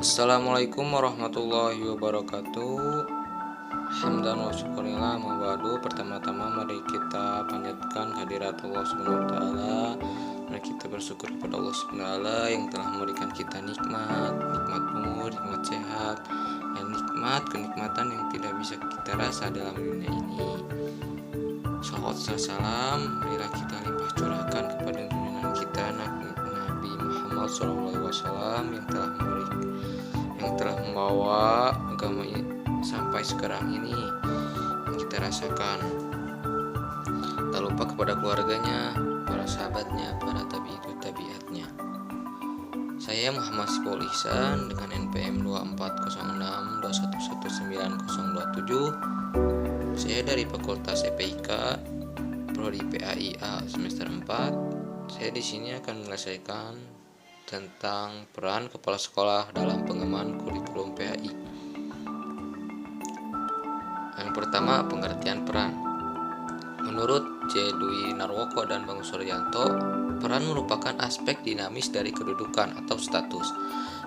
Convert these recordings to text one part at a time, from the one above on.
Assalamualaikum warahmatullahi wabarakatuh. Hamdan wa syukurillah mabadu. Pertama-tama mari kita panjatkan kehadirat Allah Subhanahu wa taala. Mari kita bersyukur kepada Allah Subhanahu wa taala yang telah memberikan kita nikmat umur, nikmat sehat, dan nikmat kenikmatan yang tidak bisa kita rasa dalam dunia ini. Salawat salam marilah kita limpah curahkan kepada junjungan kita Nabi Muhammad SAW yang telah membawa agama ini sampai sekarang ini yang kita rasakan. Tak lupa kepada keluarganya, para sahabatnya, para tabi'atnya. Saya Muhammad Sipul Ihsan dengan NPM 240621190027. Saya dari Fakultas EPIK Prodi PAIA semester 4. Saya di sini akan menyelesaikan tentang peran kepala sekolah dalam pengembangan kurikulum PAI. Yang pertama, pengertian peran. Menurut J. Dwi Narwoko dan Bang Suryanto, peran merupakan aspek dinamis dari kedudukan atau status.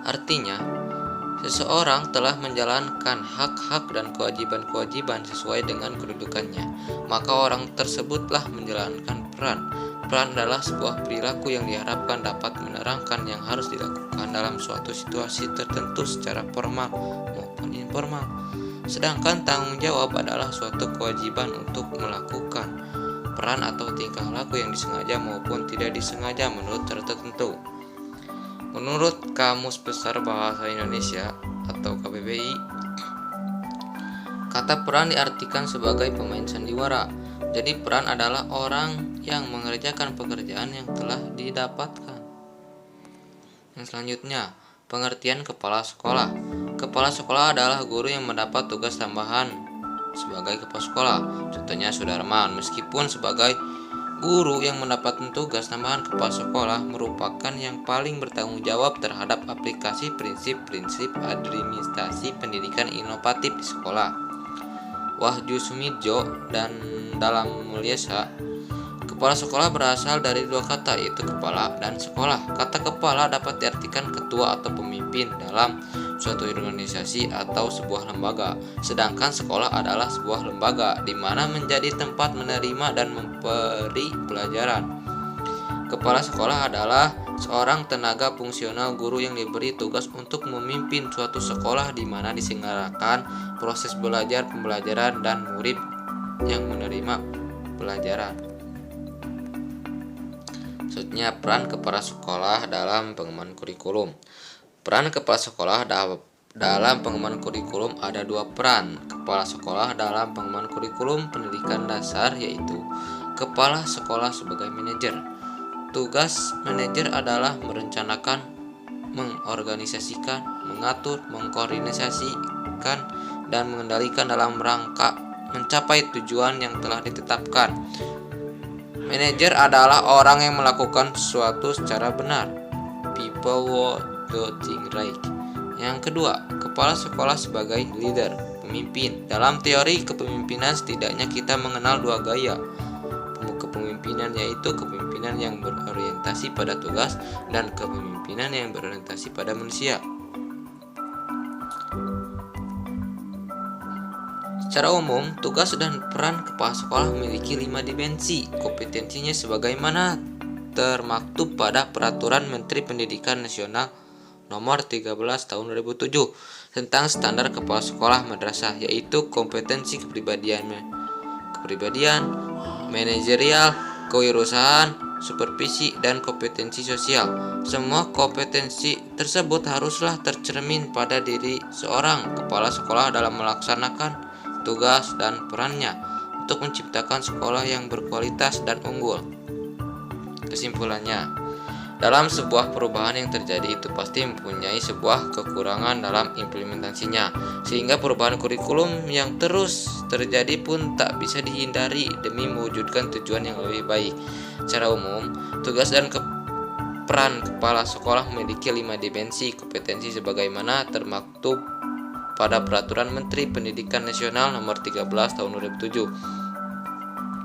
Artinya, seseorang telah menjalankan hak-hak dan kewajiban-kewajiban sesuai dengan kedudukannya, maka orang tersebutlah menjalankan peran. Peran adalah sebuah perilaku yang diharapkan dapat menerangkan yang harus dilakukan dalam suatu situasi tertentu secara formal maupun informal. Sedangkan tanggung jawab adalah suatu kewajiban untuk melakukan peran atau tingkah laku yang disengaja maupun tidak disengaja menurut cara tertentu. Menurut Kamus Besar Bahasa Indonesia atau KBBI, kata peran diartikan sebagai pemain sandiwara. Jadi peran adalah orang yang mengerjakan pekerjaan yang telah didapatkan. Yang selanjutnya, pengertian kepala sekolah. Kepala sekolah adalah guru yang mendapat tugas tambahan sebagai kepala sekolah. Contohnya Sudarman, meskipun sebagai guru yang mendapat tugas tambahan kepala sekolah merupakan yang paling bertanggung jawab terhadap aplikasi prinsip-prinsip administrasi pendidikan inovatif di sekolah. Wahyu Sumidjo dan Dalam Mulyasa, kepala sekolah berasal dari dua kata, yaitu kepala dan sekolah. Kata kepala dapat diartikan ketua atau pemimpin dalam suatu organisasi atau sebuah lembaga, sedangkan sekolah adalah sebuah lembaga di mana menjadi tempat menerima dan memberi pelajaran. Kepala sekolah adalah seorang tenaga fungsional guru yang diberi tugas untuk memimpin suatu sekolah di mana diselenggarakan proses belajar, pembelajaran, dan murid yang menerima pelajaran. Selanjutnya, peran kepala sekolah dalam pengembangan kurikulum. Peran kepala sekolah dalam pengembangan kurikulum ada dua peran. Kepala sekolah dalam pengembangan kurikulum pendidikan dasar, yaitu kepala sekolah sebagai manajer. Tugas manajer adalah merencanakan, mengorganisasikan, mengatur, mengkoordinasikan, dan mengendalikan dalam rangka mencapai tujuan yang telah ditetapkan. Manajer adalah orang yang melakukan sesuatu secara benar. People do things right. Yang kedua, kepala sekolah sebagai leader, pemimpin. Dalam teori kepemimpinan setidaknya kita mengenal dua gaya kepemimpinan, yaitu kepemimpinan yang berorientasi pada tugas dan kepemimpinan yang berorientasi pada manusia. Secara umum, tugas dan peran kepala sekolah memiliki 5 dimensi. Kompetensinya sebagaimana termaktub pada Peraturan Menteri Pendidikan Nasional Nomor 13 Tahun 2007 tentang standar kepala sekolah madrasah, yaitu kompetensi kepribadian, manajerial, kewirausahaan, supervisi, dan kompetensi sosial. Semua kompetensi tersebut haruslah tercermin pada diri seorang kepala sekolah dalam melaksanakan tugas dan perannya untuk menciptakan sekolah yang berkualitas dan unggul. Kesimpulannya, dalam sebuah perubahan yang terjadi itu pasti mempunyai sebuah kekurangan dalam implementasinya, sehingga perubahan kurikulum yang terus terjadi pun tak bisa dihindari demi mewujudkan tujuan yang lebih baik. Secara umum, tugas dan peran kepala sekolah memiliki 5 dimensi kompetensi sebagaimana termaktub pada Peraturan Menteri Pendidikan Nasional Nomor 13 Tahun 2007.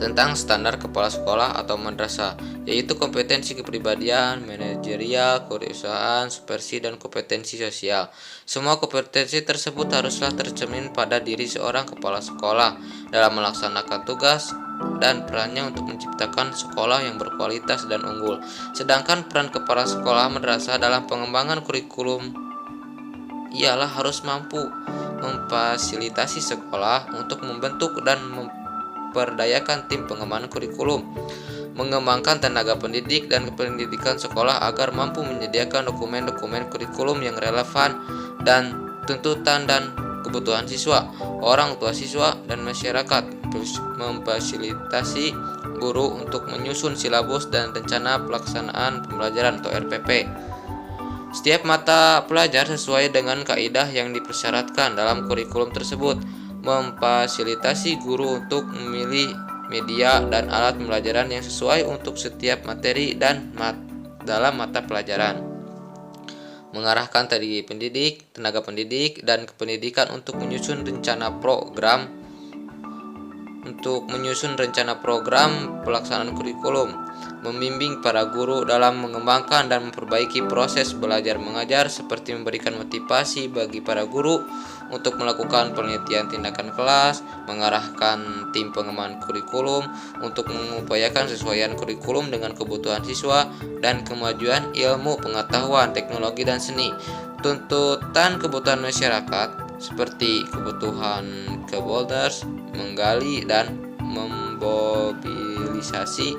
tentang standar kepala sekolah atau madrasah, yaitu kompetensi kepribadian, manajerial, kewirausahaan, supervisi, dan kompetensi sosial. Semua kompetensi tersebut haruslah tercermin pada diri seorang kepala sekolah dalam melaksanakan tugas dan perannya untuk menciptakan sekolah yang berkualitas dan unggul. Sedangkan peran kepala sekolah madrasah dalam pengembangan kurikulum ialah harus mampu memfasilitasi sekolah untuk membentuk dan memperdayakan tim pengembangan kurikulum, mengembangkan tenaga pendidik dan pendidikan sekolah agar mampu menyediakan dokumen-dokumen kurikulum yang relevan dan tuntutan dan kebutuhan siswa, orang tua siswa, dan masyarakat, memfasilitasi guru untuk menyusun silabus dan rencana pelaksanaan pembelajaran atau RPP. Setiap mata pelajar sesuai dengan kaidah yang dipersyaratkan dalam kurikulum tersebut, memfasilitasi guru untuk memilih media dan alat pembelajaran yang sesuai untuk setiap materi dan dalam mata pelajaran, mengarahkan tadi pendidik, tenaga pendidik, dan kependidikan untuk menyusun rencana program pelaksanaan kurikulum, membimbing para guru dalam mengembangkan dan memperbaiki proses belajar mengajar seperti memberikan motivasi bagi para guru untuk melakukan penelitian tindakan kelas, mengarahkan tim pengembangan kurikulum untuk mengupayakan sesuaian kurikulum dengan kebutuhan siswa dan kemajuan ilmu pengetahuan, teknologi, dan seni. Tuntutan kebutuhan masyarakat seperti kebutuhan kebuilders, menggali dan memobilisasi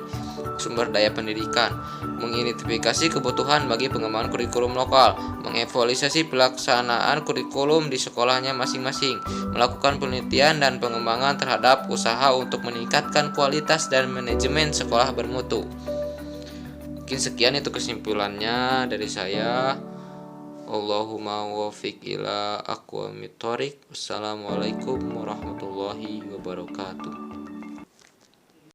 sumber daya pendidikan, mengidentifikasi kebutuhan bagi pengembangan kurikulum lokal, mengevaluasi pelaksanaan kurikulum di sekolahnya masing-masing, melakukan penelitian dan pengembangan terhadap usaha untuk meningkatkan kualitas dan manajemen sekolah bermutu. Mungkin sekian itu kesimpulannya dari saya. Allahumma wafiq ila aqwamit thoriq. Wassalamualaikum warahmatullahi wabarakatuh.